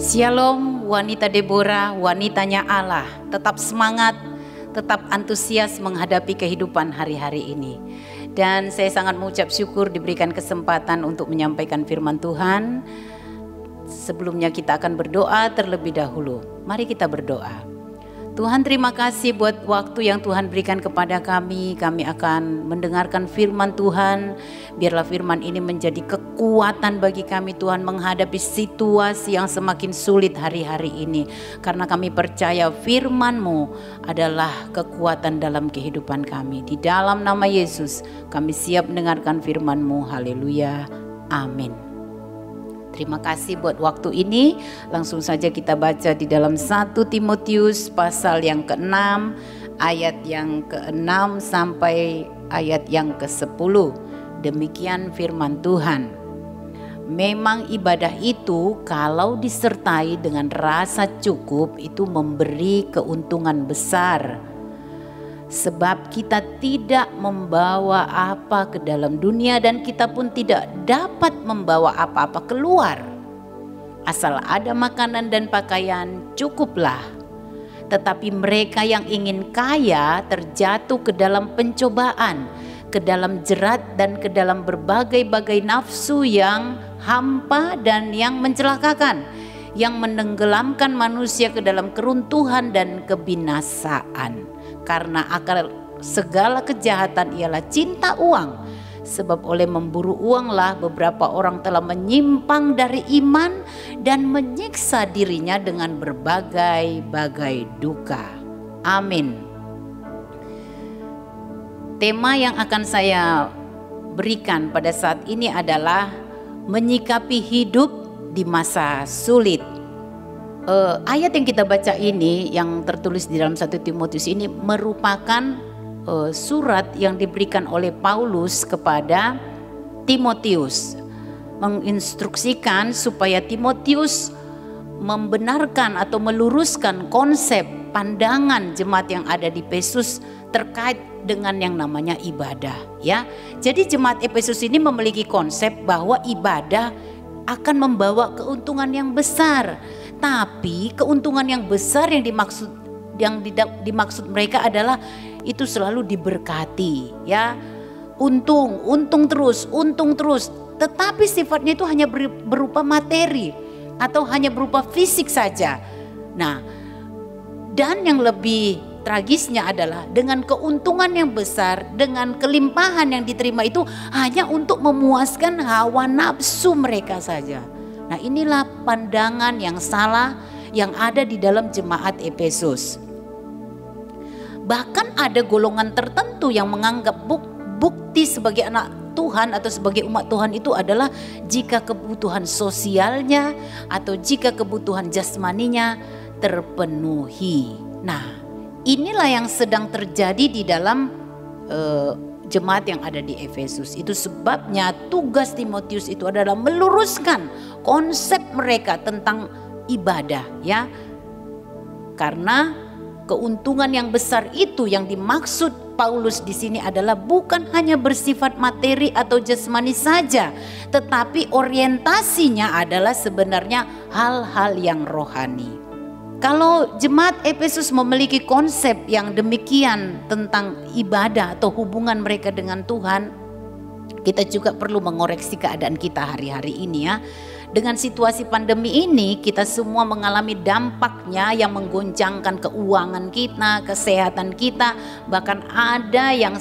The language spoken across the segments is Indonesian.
Shalom wanita Deborah, wanitanya Allah. Tetap semangat, tetap antusias menghadapi kehidupan hari-hari ini. Dan saya sangat mengucap syukur diberikan kesempatan untuk menyampaikan firman Tuhan. Sebelumnya kita akan berdoa terlebih dahulu. Mari kita berdoa. Tuhan, terima kasih buat waktu yang Tuhan berikan kepada kami. Kami akan mendengarkan firman Tuhan. Biarlah firman ini menjadi kekuatan bagi kami Tuhan menghadapi situasi yang semakin sulit hari-hari ini. Karena kami percaya firman-Mu adalah kekuatan dalam kehidupan kami. Di dalam nama Yesus kami siap mendengarkan firman-Mu. Haleluya. Amin. Terima kasih buat waktu ini. Langsung saja kita baca di dalam 1 Timotius pasal yang ke-6 ayat yang ke-6 sampai ayat yang ke-10. Demikian firman Tuhan. Memang ibadah itu kalau disertai dengan rasa cukup itu memberi keuntungan besar. Sebab kita tidak membawa apa ke dalam dunia dan kita pun tidak dapat membawa apa-apa keluar. Asal ada makanan dan pakaian cukuplah. Tetapi mereka yang ingin kaya terjatuh ke dalam pencobaan, ke dalam jerat dan ke dalam berbagai-bagai nafsu yang hampa dan yang mencelakakan, yang menenggelamkan manusia ke dalam keruntuhan dan kebinasaan. Karena akar segala kejahatan ialah cinta uang. Sebab oleh memburu uanglah beberapa orang telah menyimpang dari iman dan menyiksa dirinya dengan berbagai-bagai duka. Amin. Tema yang akan saya berikan pada saat ini adalah menyikapi hidup di masa sulit. Ayat yang kita baca ini yang tertulis di dalam 1 Timotius ini merupakan surat yang diberikan oleh Paulus kepada Timotius, menginstruksikan supaya Timotius membenarkan atau meluruskan konsep pandangan jemaat yang ada di Efesus terkait dengan yang namanya ibadah, ya. Jadi jemaat Efesus ini memiliki konsep bahwa ibadah akan membawa keuntungan yang besar. Tapi keuntungan yang besar yang dimaksud mereka adalah itu selalu diberkati, ya. Untung terus. Tetapi sifatnya itu hanya berupa materi atau hanya berupa fisik saja. Nah, dan yang lebih tragisnya adalah dengan keuntungan yang besar, dengan kelimpahan yang diterima itu hanya untuk memuaskan hawa nafsu mereka saja. Nah, inilah pandangan yang salah yang ada di dalam jemaat Efesus. Bahkan ada golongan tertentu yang menganggap bukti sebagai anak Tuhan atau sebagai umat Tuhan itu adalah jika kebutuhan sosialnya atau jika kebutuhan jasmaninya terpenuhi. Nah, inilah yang sedang terjadi di dalam jemaat yang ada di Efesus. Itu sebabnya tugas Timotius itu adalah meluruskan konsep mereka tentang ibadah, ya. Karena keuntungan yang besar itu yang dimaksud Paulus di sini adalah bukan hanya bersifat materi atau jasmani saja, tetapi orientasinya adalah sebenarnya hal-hal yang rohani. Kalau jemaat Efesus memiliki konsep yang demikian tentang ibadah atau hubungan mereka dengan Tuhan, kita juga perlu mengoreksi keadaan kita hari-hari ini, ya. Dengan situasi pandemi ini kita semua mengalami dampaknya yang menggoncangkan keuangan kita, kesehatan kita, bahkan ada yang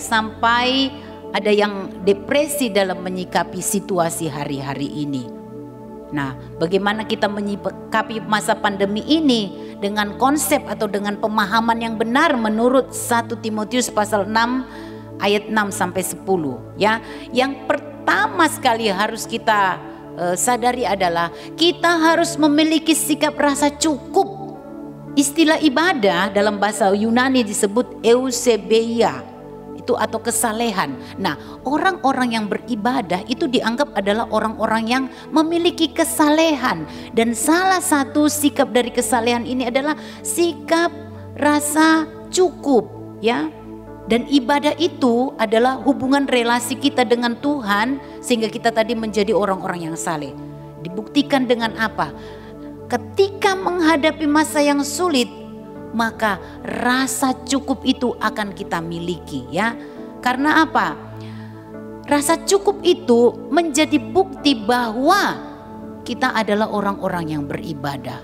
depresi dalam menyikapi situasi hari-hari ini. Nah, bagaimana kita menyikapi masa pandemi ini dengan konsep atau dengan pemahaman yang benar menurut 1 Timotius pasal 6 ayat 6 sampai 10, ya. Yang pertama sekali harus kita sadari adalah kita harus memiliki sikap rasa cukup. Istilah ibadah dalam bahasa Yunani disebut eusebeia, itu atau kesalehan. Nah, orang-orang yang beribadah itu dianggap adalah orang-orang yang memiliki kesalehan. Dan salah satu sikap dari kesalehan ini adalah sikap rasa cukup, ya. Dan ibadah itu adalah hubungan relasi kita dengan Tuhan sehingga kita tadi menjadi orang-orang yang saleh. Dibuktikan dengan apa? ketika menghadapi masa yang sulit, maka rasa cukup itu akan kita miliki ya. Karena apa? Rasa cukup itu menjadi bukti bahwa kita adalah orang-orang yang beribadah.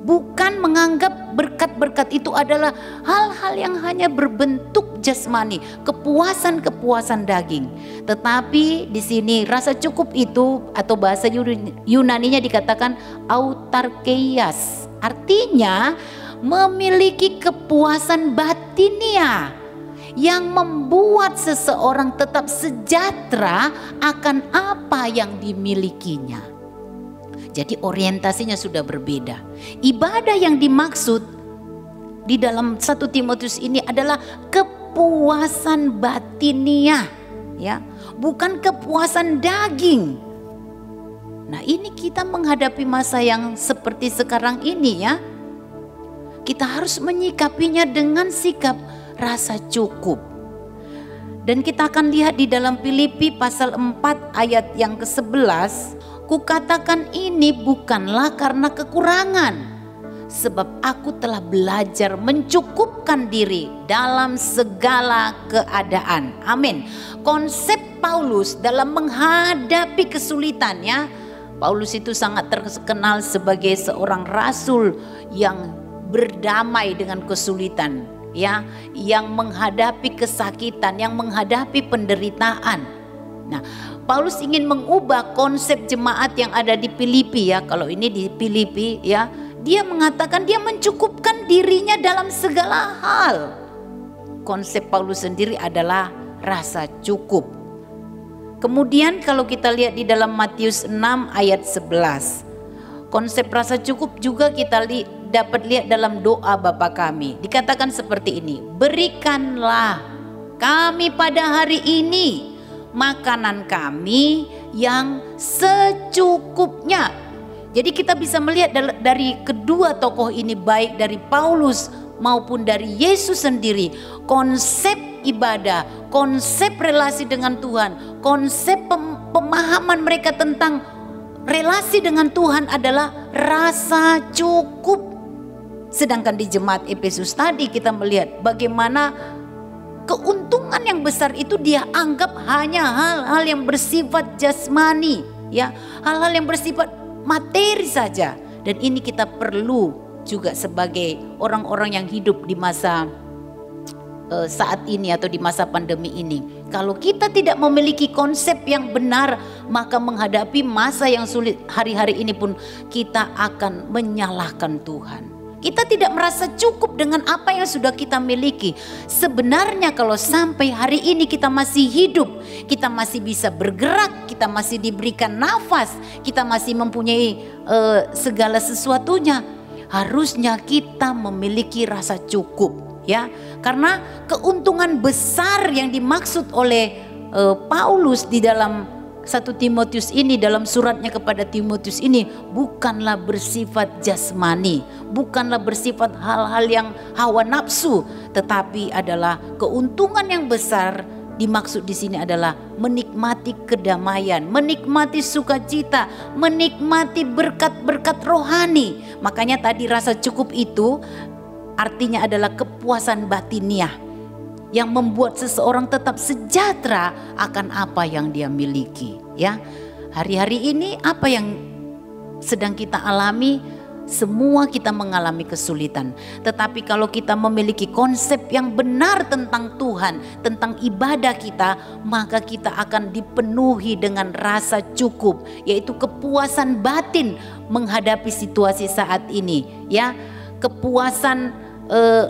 Bukan menganggap berkat-berkat itu adalah hal-hal yang hanya berbentuk jasmani, kepuasan-kepuasan daging. Tetapi di sini rasa cukup itu atau bahasa Yunaninya dikatakan autarkeias. Artinya memiliki kepuasan batinia yang membuat seseorang tetap sejahtera akan apa yang dimilikinya. Jadi orientasinya sudah berbeda. Ibadah yang dimaksud di dalam 1 Timotius ini adalah kepuasan batiniah, ya, bukan kepuasan daging. Nah, ini kita menghadapi masa yang seperti sekarang ini ya. Kita harus menyikapinya dengan sikap rasa cukup. Dan kita akan lihat di dalam Filipi pasal 4 ayat yang ke-11. Kukatakan ini bukanlah karena kekurangan, sebab aku telah belajar mencukupkan diri dalam segala keadaan. Amin. Konsep Paulus dalam menghadapi kesulitannya, Paulus itu sangat terkenal sebagai seorang rasul yang berdamai dengan kesulitan, ya, yang menghadapi kesakitan, yang menghadapi penderitaan. Nah, Paulus ingin mengubah konsep jemaat yang ada di Filipi ya. Kalau ini di Filipi ya, dia mengatakan dia mencukupkan dirinya dalam segala hal. Konsep Paulus sendiri adalah rasa cukup. Kemudian kalau kita lihat di dalam Matius 6 ayat 11, konsep rasa cukup juga kita dapat lihat dalam doa Bapa kami. Dikatakan seperti ini, berikanlah kami pada hari ini makanan kami yang secukupnya. Jadi kita bisa melihat dari kedua tokoh ini, baik dari Paulus maupun dari Yesus sendiri, konsep ibadah, konsep relasi dengan Tuhan, konsep pemahaman mereka tentang relasi dengan Tuhan adalah rasa cukup. Sedangkan di jemaat Efesus tadi kita melihat bagaimana keuntungan yang besar itu dia anggap hanya hal-hal yang bersifat jasmani, ya, hal-hal yang bersifat materi saja. Dan ini kita perlu juga sebagai orang-orang yang hidup di masa saat ini atau di masa pandemi ini. Kalau kita tidak memiliki konsep yang benar, maka menghadapi masa yang sulit hari-hari ini pun kita akan menyalahkan Tuhan. Kita tidak merasa cukup dengan apa yang sudah kita miliki. Sebenarnya kalau sampai hari ini kita masih hidup, kita masih bisa bergerak, kita masih diberikan nafas, kita masih mempunyai segala sesuatunya, harusnya kita memiliki rasa cukup, ya. Karena keuntungan besar yang dimaksud oleh Paulus di dalam 1 Timotius ini, dalam suratnya kepada Timotius ini, bukanlah bersifat jasmani, bukanlah bersifat hal-hal yang hawa nafsu, tetapi adalah keuntungan yang besar. Dimaksud di sini adalah menikmati kedamaian, menikmati sukacita, menikmati berkat-berkat rohani. Makanya tadi rasa cukup itu artinya adalah kepuasan batiniah yang membuat seseorang tetap sejahtera akan apa yang dia miliki, ya. Hari-hari ini apa yang sedang kita alami, semua kita mengalami kesulitan. Tetapi kalau kita memiliki konsep yang benar tentang Tuhan, tentang ibadah kita, maka kita akan dipenuhi dengan rasa cukup, yaitu kepuasan batin menghadapi situasi saat ini, ya. Kepuasan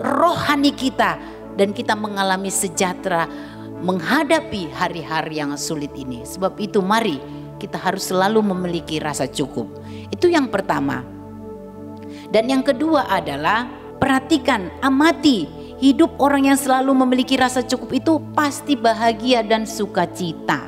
rohani kita, dan kita mengalami sejahtera menghadapi hari-hari yang sulit ini. Sebab itu mari kita harus selalu memiliki rasa cukup. Itu yang pertama. Dan yang kedua adalah perhatikan, amati hidup orang yang selalu memiliki rasa cukup itu pasti bahagia dan sukacita.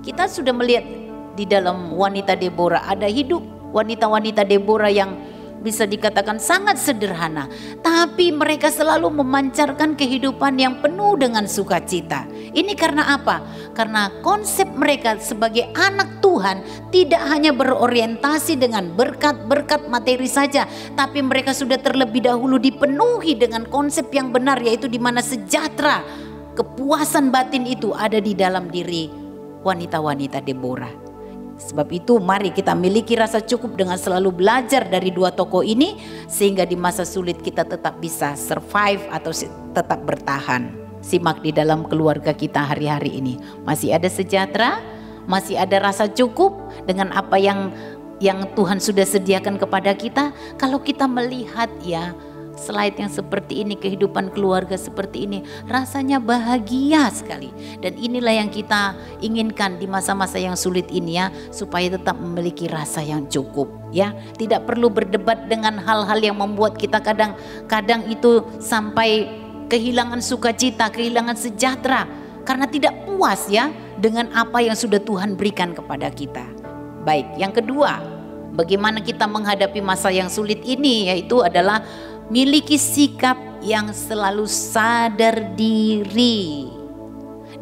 Kita sudah melihat di dalam wanita Deborah, ada hidup wanita-wanita Deborah yang bisa dikatakan sangat sederhana, tapi mereka selalu memancarkan kehidupan yang penuh dengan sukacita. Ini karena apa? Karena konsep mereka sebagai anak Tuhan tidak hanya berorientasi dengan berkat-berkat materi saja, tapi mereka sudah terlebih dahulu dipenuhi dengan konsep yang benar, yaitu di mana sejahtera, kepuasan batin itu ada di dalam diri wanita-wanita Deborah. Sebab itu mari kita miliki rasa cukup dengan selalu belajar dari dua tokoh ini, sehingga di masa sulit kita tetap bisa survive atau tetap bertahan. Simak di dalam keluarga kita hari-hari ini. Masih ada sejahtera, masih ada rasa cukup dengan apa yang Tuhan sudah sediakan kepada kita. Kalau kita melihat ya slide yang seperti ini, kehidupan keluarga seperti ini, rasanya bahagia sekali. Dan inilah yang kita inginkan di masa-masa yang sulit ini ya, supaya tetap memiliki rasa yang cukup ya. Tidak perlu berdebat dengan hal-hal yang membuat kita kadang itu sampai kehilangan sukacita, kehilangan sejahtera, karena tidak puas ya dengan apa yang sudah Tuhan berikan kepada kita. Baik, yang kedua, bagaimana kita menghadapi masa yang sulit ini, yaitu adalah miliki sikap yang selalu sadar diri.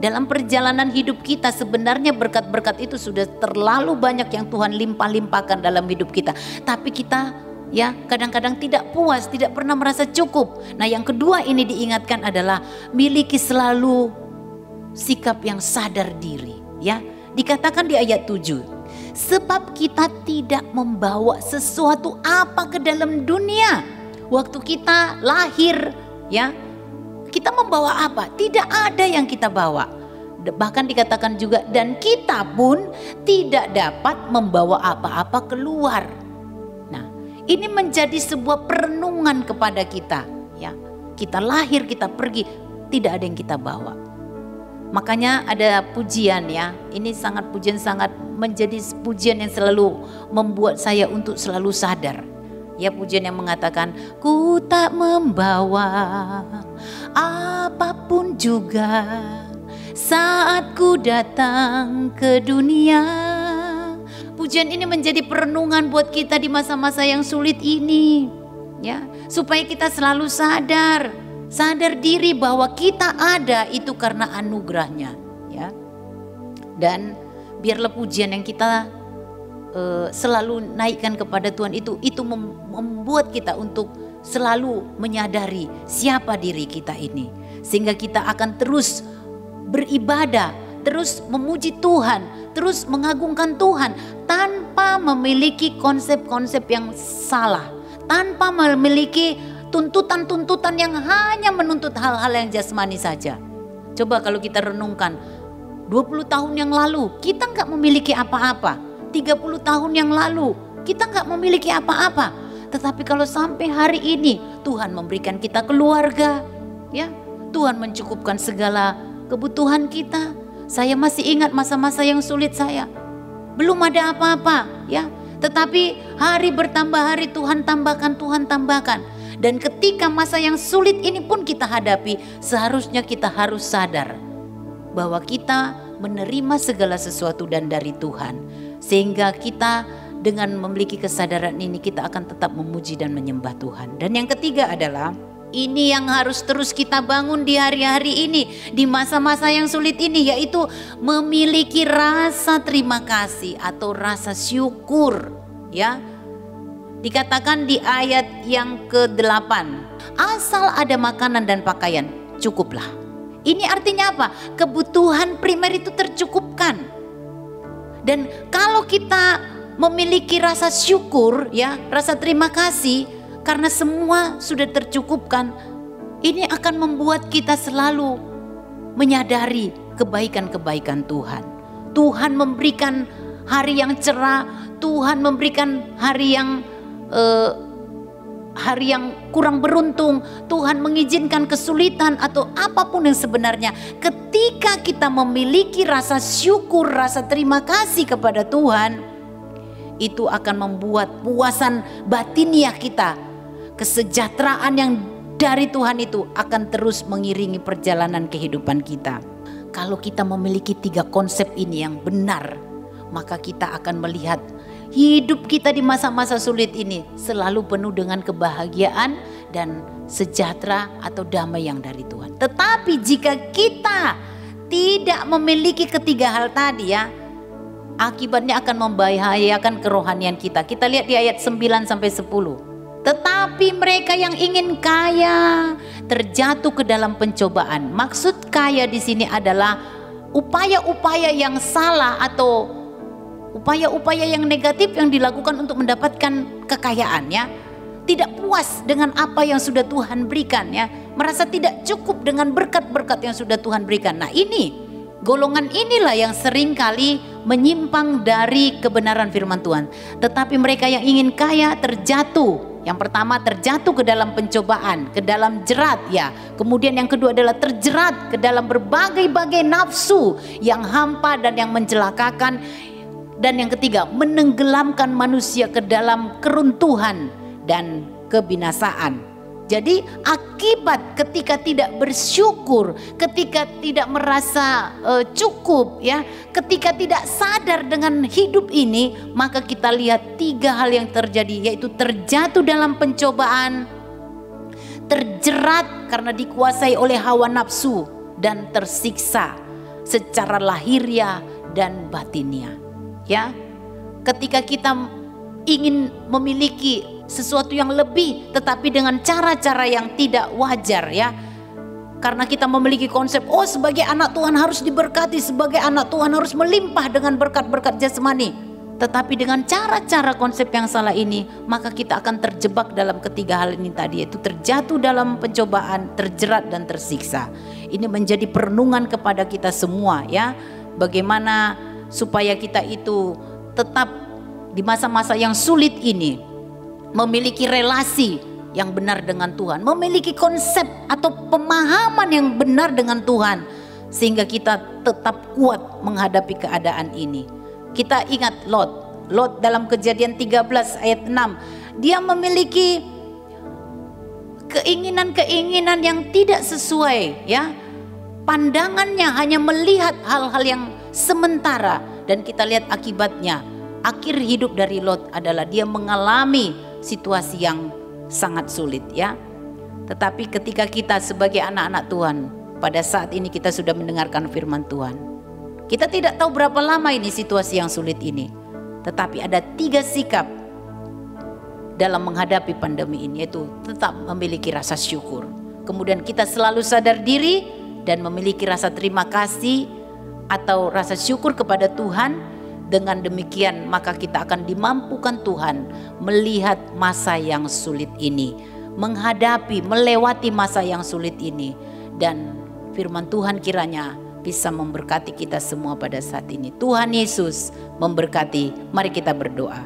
Dalam perjalanan hidup kita sebenarnya berkat-berkat itu sudah terlalu banyak yang Tuhan limpah-limpahkan dalam hidup kita. Tapi kita ya kadang-kadang tidak puas, tidak pernah merasa cukup. Nah, yang kedua ini diingatkan adalah miliki selalu sikap yang sadar diri ya. Dikatakan di ayat 7, sebab kita tidak membawa sesuatu apa ke dalam dunia. Waktu kita lahir ya, kita membawa apa? Tidak ada yang kita bawa. Bahkan dikatakan juga, dan kita pun tidak dapat membawa apa-apa keluar. Nah, ini menjadi sebuah perenungan kepada kita ya. Kita lahir, kita pergi, tidak ada yang kita bawa. Makanya ada pujian ya, ini sangat menjadi pujian yang selalu membuat saya untuk selalu sadar. Ya, pujian yang mengatakan, ku tak membawa apapun juga saat ku datang ke dunia. Pujian ini menjadi perenungan buat kita di masa-masa yang sulit ini ya, supaya kita selalu sadar diri bahwa kita ada itu karena anugerahnya ya. Dan biarlah pujian yang kita selalu naikkan kepada Tuhan itu membuat kita untuk selalu menyadari siapa diri kita ini, sehingga kita akan terus beribadah, terus memuji Tuhan, terus mengagungkan Tuhan tanpa memiliki konsep-konsep yang salah, tanpa memiliki tuntutan-tuntutan yang hanya menuntut hal-hal yang jasmani saja. Coba kalau kita renungkan 20 tahun yang lalu kita nggak memiliki apa-apa, 30 tahun yang lalu kita nggak memiliki apa-apa, tetapi kalau sampai hari ini Tuhan memberikan kita keluarga ya, Tuhan mencukupkan segala kebutuhan kita. Saya masih ingat masa-masa yang sulit saya, belum ada apa-apa ya, tetapi hari bertambah hari Tuhan tambahkan. Dan ketika masa yang sulit ini pun kita hadapi, seharusnya kita harus sadar bahwa kita menerima segala sesuatu dan dari Tuhan. Sehingga kita dengan memiliki kesadaran ini kita akan tetap memuji dan menyembah Tuhan. Dan yang ketiga adalah ini yang harus terus kita bangun di hari-hari ini, di masa-masa yang sulit ini, yaitu memiliki rasa terima kasih atau rasa syukur ya. Dikatakan di ayat yang ke-8, asal ada makanan dan pakaian cukuplah. Ini artinya apa? Kebutuhan primer itu tercukupkan. Dan kalau kita memiliki rasa syukur ya, rasa terima kasih karena semua sudah tercukupkan, ini akan membuat kita selalu menyadari kebaikan-kebaikan Tuhan. Tuhan memberikan hari yang cerah, Tuhan memberikan hari yang kurang beruntung, Tuhan mengizinkan kesulitan atau apapun yang sebenarnya. Ketika kita memiliki rasa syukur, rasa terima kasih kepada Tuhan, itu akan membuat puasan batiniah kita, kesejahteraan yang dari Tuhan itu akan terus mengiringi perjalanan kehidupan kita. Kalau kita memiliki 3 konsep ini yang benar, maka kita akan melihat hidup kita di masa-masa sulit ini selalu penuh dengan kebahagiaan dan sejahtera atau damai yang dari Tuhan. Tetapi jika kita tidak memiliki ketiga hal tadi ya, akibatnya akan membahayakan kerohanian kita. Kita lihat di ayat 9 sampai 10. Tetapi mereka yang ingin kaya terjatuh ke dalam pencobaan. Maksud kaya di sini adalah upaya-upaya yang salah atau upaya-upaya yang negatif yang dilakukan untuk mendapatkan kekayaan ya. Tidak puas dengan apa yang sudah Tuhan berikan ya. Merasa tidak cukup dengan berkat-berkat yang sudah Tuhan berikan. Nah ini, golongan inilah yang sering kali menyimpang dari kebenaran firman Tuhan. Tetapi mereka yang ingin kaya terjatuh. Yang pertama terjatuh ke dalam pencobaan, ke dalam jerat ya. Kemudian yang kedua adalah terjerat ke dalam berbagai-bagai nafsu yang hampa dan yang mencelakakan. Dan yang ketiga menenggelamkan manusia ke dalam keruntuhan dan kebinasaan. Jadi akibat ketika tidak bersyukur, ketika tidak merasa cukup ya, ketika tidak sadar dengan hidup ini, maka kita lihat 3 hal yang terjadi, yaitu terjatuh dalam pencobaan, terjerat karena dikuasai oleh hawa nafsu, dan tersiksa secara lahiriah dan batinia. Ya, ketika kita ingin memiliki sesuatu yang lebih tetapi dengan cara-cara yang tidak wajar ya, karena kita memiliki konsep sebagai anak Tuhan harus diberkati, sebagai anak Tuhan harus melimpah dengan berkat-berkat jasmani, tetapi dengan cara-cara konsep yang salah ini maka kita akan terjebak dalam ketiga hal ini tadi, yaitu terjatuh dalam pencobaan, terjerat dan tersiksa. Ini menjadi perenungan kepada kita semua ya, bagaimana supaya kita itu tetap di masa-masa yang sulit ini memiliki relasi yang benar dengan Tuhan, memiliki konsep atau pemahaman yang benar dengan Tuhan, sehingga kita tetap kuat menghadapi keadaan ini. Kita ingat Lot dalam Kejadian 13 ayat 6, dia memiliki keinginan-keinginan yang tidak sesuai ya. Pandangannya hanya melihat hal-hal yang sementara, dan kita lihat akibatnya. Akhir hidup dari Lot adalah dia mengalami situasi yang sangat sulit ya. Tetapi ketika kita sebagai anak-anak Tuhan, pada saat ini kita sudah mendengarkan firman Tuhan, kita tidak tahu berapa lama ini situasi yang sulit ini, tetapi ada 3 sikap dalam menghadapi pandemi ini, yaitu tetap memiliki rasa syukur, kemudian kita selalu sadar diri dan memiliki rasa terima kasih atau rasa syukur kepada Tuhan. Dengan demikian maka kita akan dimampukan Tuhan melihat masa yang sulit ini, menghadapi, melewati masa yang sulit ini. Dan firman Tuhan kiranya bisa memberkati kita semua pada saat ini. Tuhan Yesus memberkati. Mari kita berdoa.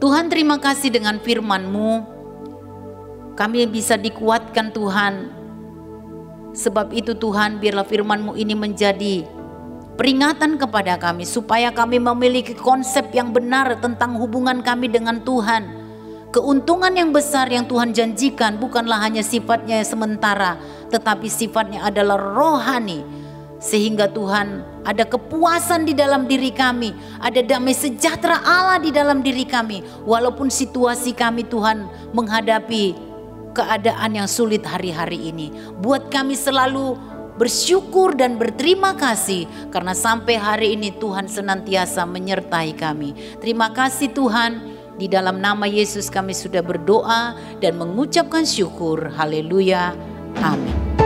Tuhan, terima kasih dengan firman-Mu kami bisa dikuatkan Tuhan. Sebab itu Tuhan, biarlah firman-Mu ini menjadi peringatan kepada kami supaya kami memiliki konsep yang benar tentang hubungan kami dengan Tuhan. Keuntungan yang besar yang Tuhan janjikan bukanlah hanya sifatnya sementara, tetapi sifatnya adalah rohani. Sehingga Tuhan, ada kepuasan di dalam diri kami, ada damai sejahtera Allah di dalam diri kami. Walaupun situasi kami Tuhan menghadapi keadaan yang sulit hari-hari ini, buat kami selalu bersyukur dan berterima kasih karena sampai hari ini Tuhan senantiasa menyertai kami. Terima kasih Tuhan, di dalam nama Yesus kami sudah berdoa dan mengucapkan syukur. Haleluya, amin.